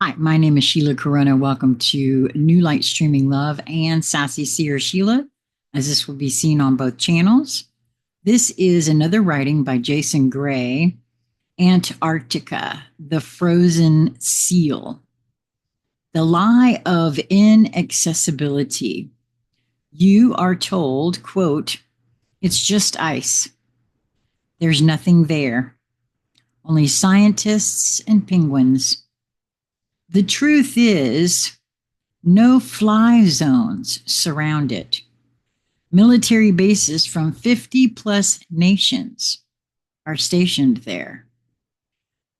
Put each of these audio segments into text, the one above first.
Hi, my name is Sheila Corona. Welcome to New Light Streaming Love and Sassy Seer Sheila, as this will be seen on both channels. This is another writing by Jason Gray, Antarctica, the Frozen Seal. The lie of inaccessibility. You are told, quote, it's just ice. There's nothing there. Only scientists and penguins. The truth is, no fly zones surround it. Military bases from 50 plus nations are stationed there.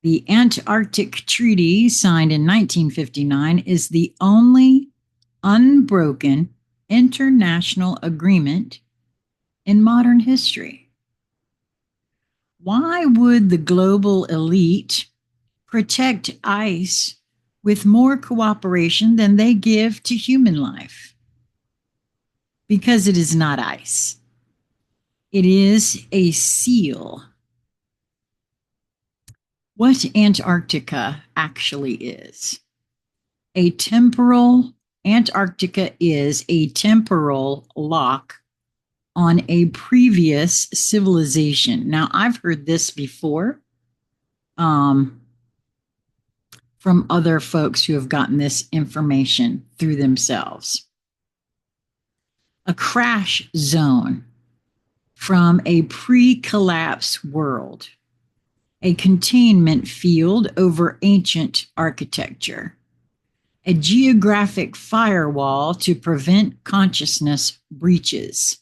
The Antarctic Treaty, signed in 1959, is the only unbroken international agreement in modern history. Why would the global elite protect ice with more cooperation than they give to human life? Because it is not ice. It is a seal. What Antarctica actually is. Antarctica is a temporal lock on a previous civilization. Now, I've heard this before from other folks who have gotten this information through themselves. A crash zone from a pre-collapse world, a containment field over ancient architecture, a geographic firewall to prevent consciousness breaches.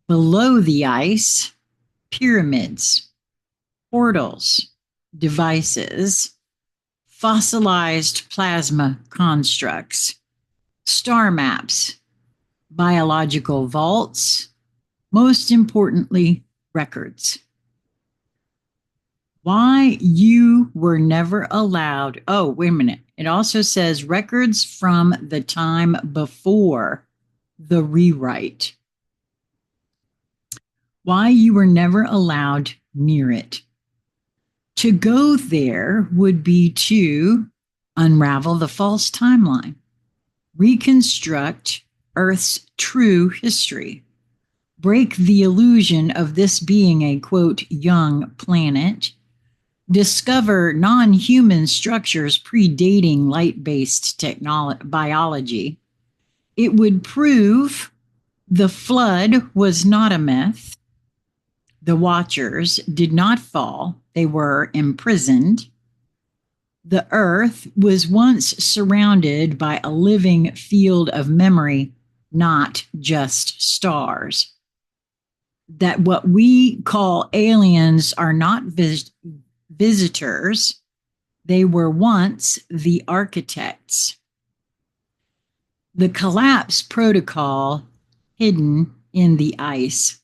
Below the ice, pyramids, portals, devices, fossilized plasma constructs, star maps, biological vaults, most importantly, records. Why you were never allowed, oh, wait a minute. It also says records from the time before the rewrite. Why you were never allowed near it. To go there would be to unravel the false timeline, reconstruct Earth's true history, break the illusion of this being a, quote, young planet, discover non-human structures predating light-based biology. It would prove the flood was not a myth. The Watchers did not fall. They were imprisoned. The Earth was once surrounded by a living field of memory, not just stars. That what we call aliens are not visitors. They were once the architects. The collapse protocol hidden in the ice.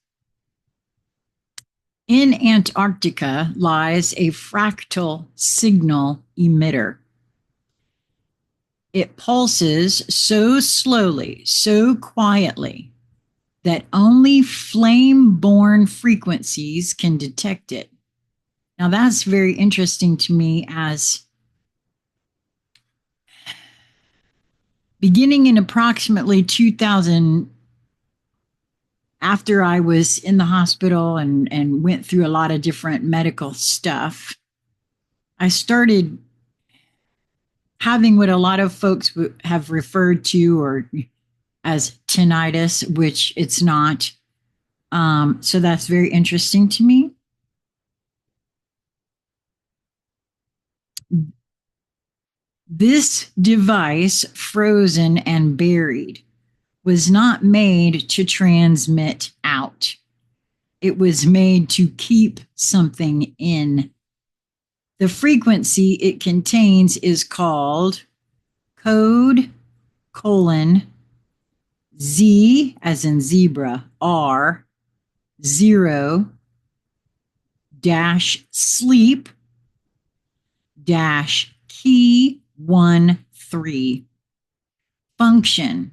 In Antarctica lies a fractal signal emitter. It pulses so slowly, so quietly, that only flame-borne frequencies can detect it. Now that's very interesting to me, as beginning in approximately 2000, after I was in the hospital and went through a lot of different medical stuff, I started having what a lot of folks have referred to or as tinnitus, which it's not. So that's very interesting to me. This device, frozen and buried, was not made to transmit out. It was made to keep something in. The frequency it contains is called code : Z as in zebra, R, 0 dash sleep dash key 13 function :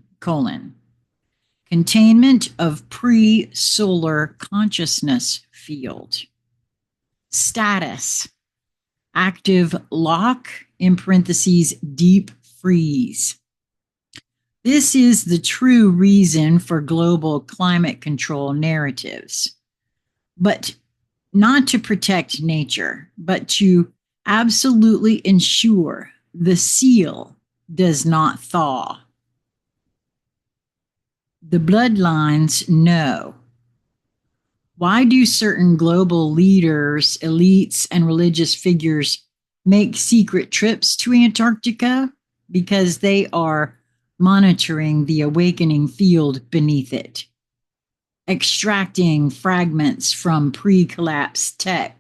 containment of pre-solar consciousness field. Status: active lock, in parentheses, deep freeze. This is the true reason for global climate control narratives, but not to protect nature, but to absolutely ensure the seal does not thaw. The bloodlines know. Why do certain global leaders, elites, and religious figures make secret trips to Antarctica? Because they are monitoring the awakening field beneath it, extracting fragments from pre-collapse tech,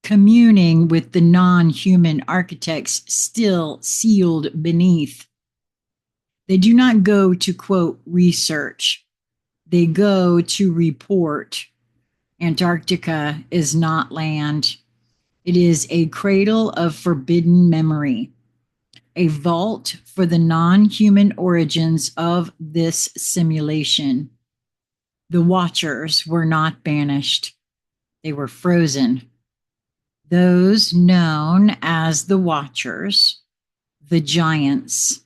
communing with the non-human architects still sealed beneath. They do not go to, quote, research. They go to report. Antarctica is not land. It is a cradle of forbidden memory, a vault for the non-human origins of this simulation. The Watchers were not banished. They were frozen. Those known as the Watchers, the giants,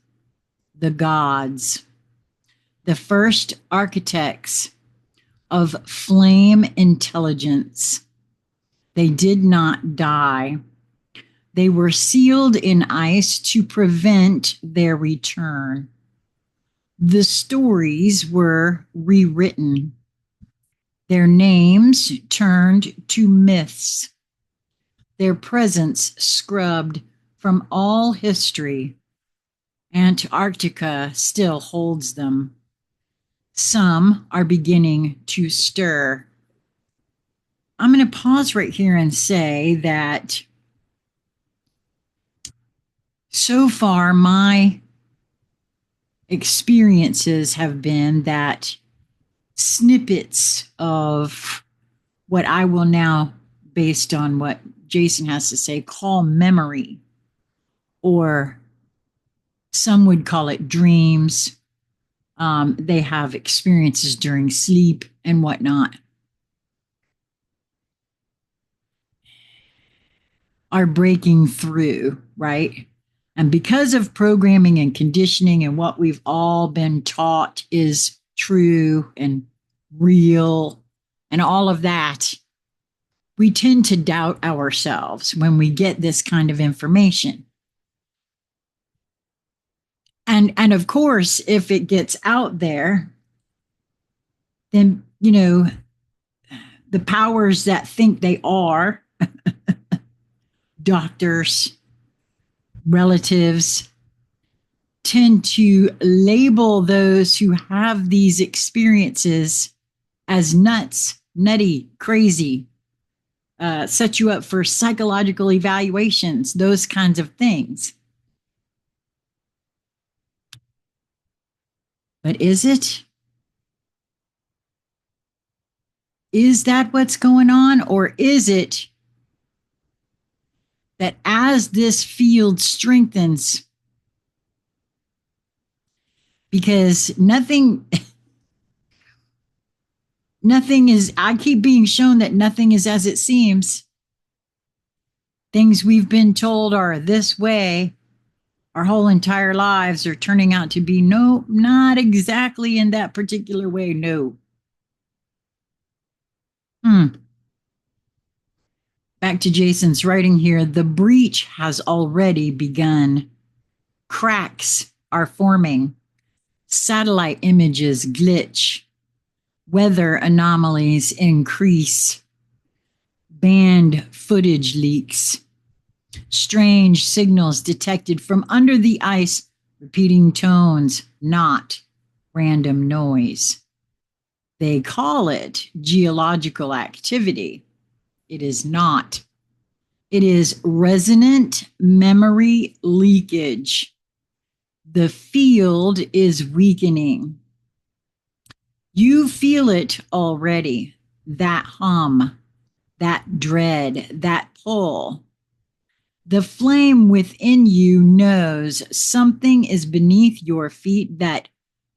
the gods, the first architects of flame intelligence. They did not die. They were sealed in ice to prevent their return. The stories were rewritten. Their names turned to myths. Their presence scrubbed from all history. Antarctica still holds them. Some are beginning to stir. I'm going to pause right here and say that so far my experiences have been that snippets of what I will now, based on what Jason has to say, call memory, or some would call it dreams. They have experiences during sleep and whatnot, are breaking through, right? And because of programming and conditioning and what we've all been taught is true and real and all of that, we tend to doubt ourselves when we get this kind of information. And of course, if it gets out there, then, you know, the powers that think they are, doctors, relatives, tend to label those who have these experiences as nuts, nutty, crazy, set you up for psychological evaluations, those kinds of things. But is it? Is that what's going on? Or is it that as this field strengthens, because nothing is, I keep being shown that nothing is as it seems. Things we've been told are this way, our whole entire lives are turning out to be no, not exactly in that particular way, no. Back to Jason's writing here, the breach has already begun. Cracks are forming. Satellite images glitch. Weather anomalies increase. Band footage leaks. Strange signals detected from under the ice, repeating tones, not random noise. They call it geological activity. It is not. It is resonant memory leakage. The field is weakening. You feel it already, that hum, that dread, that pull. The flame within you knows something is beneath your feet that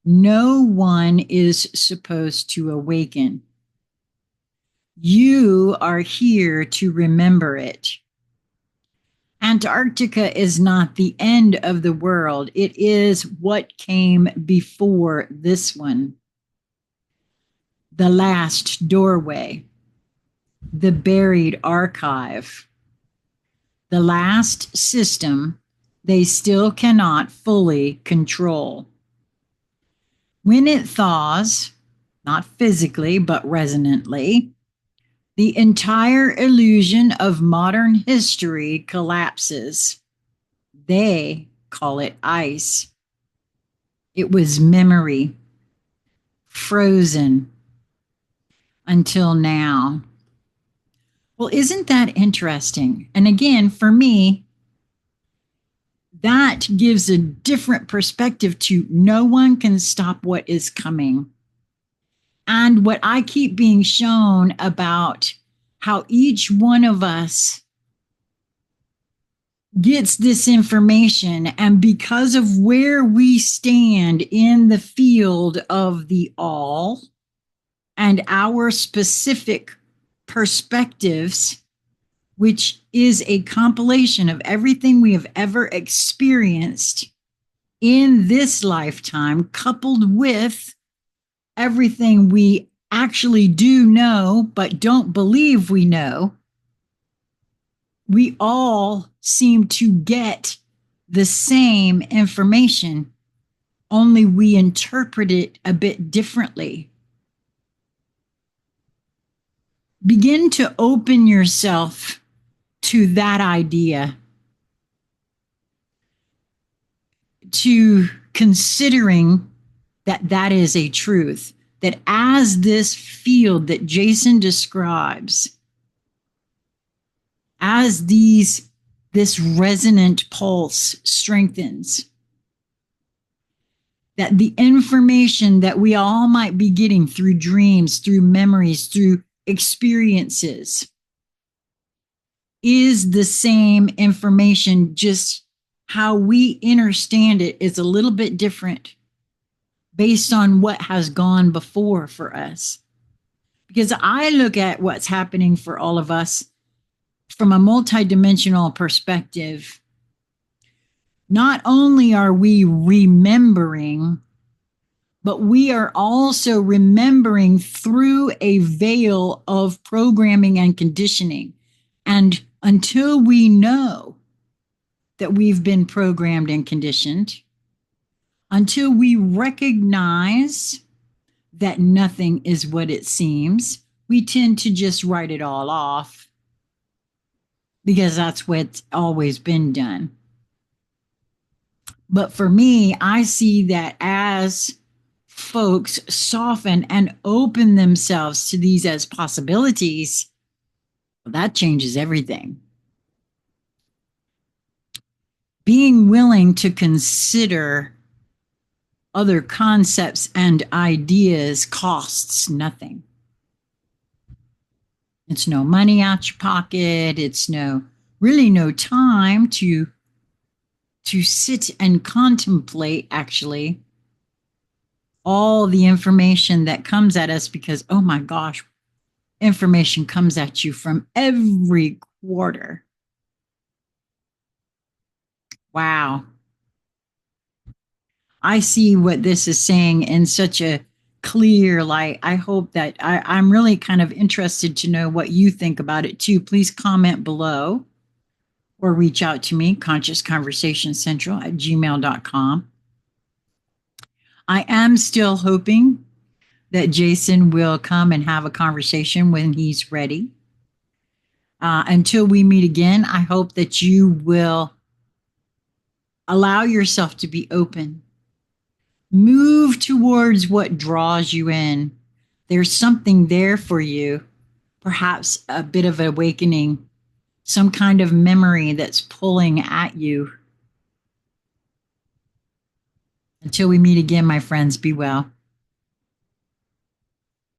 no one is supposed to awaken. You are here to remember it. Antarctica is not the end of the world. It is what came before this one. The last doorway, the buried archive, the last system they still cannot fully control. When it thaws, not physically, but resonantly, the entire illusion of modern history collapses. They call it ice. It was memory, frozen until now. Well, isn't that interesting? And again, for me, that gives a different perspective to no one can stop what is coming. And what I keep being shown about how each one of us gets this information, and because of where we stand in the field of the all and our specific perspectives, which is a compilation of everything we have ever experienced in this lifetime, coupled with everything we actually do know but don't believe we know, we all seem to get the same information, only we interpret it a bit differently. Begin to open yourself to that idea, to considering that that is a truth, that as this field that Jason describes, as this resonant pulse strengthens, that the information that we all might be getting through dreams, through memories, through experiences is the same information, just how we understand it is a little bit different based on what has gone before for us. Because I look at what's happening for all of us from a multidimensional perspective. Not only are we remembering, but we are also remembering through a veil of programming and conditioning. And until we know that we've been programmed and conditioned, until we recognize that nothing is what it seems, we tend to just write it all off because that's what's always been done. But for me, I see that as folks soften and open themselves to these as possibilities, well, that changes everything. Being willing to consider other concepts and ideas costs nothing. It's no money out your pocket. It's really no time to sit and contemplate actually all the information that comes at us, because, oh my gosh, information comes at you from every quarter. Wow. I see what this is saying in such a clear light. I hope that I'm really kind of interested to know what you think about it too. Please comment below or reach out to me, consciousconversationcentral@gmail.com. I am still hoping that Jason will come and have a conversation when he's ready. Until we meet again, I hope that you will allow yourself to be open. Move towards what draws you in. There's something there for you, perhaps a bit of awakening, some kind of memory that's pulling at you. Until we meet again, my friends, be well.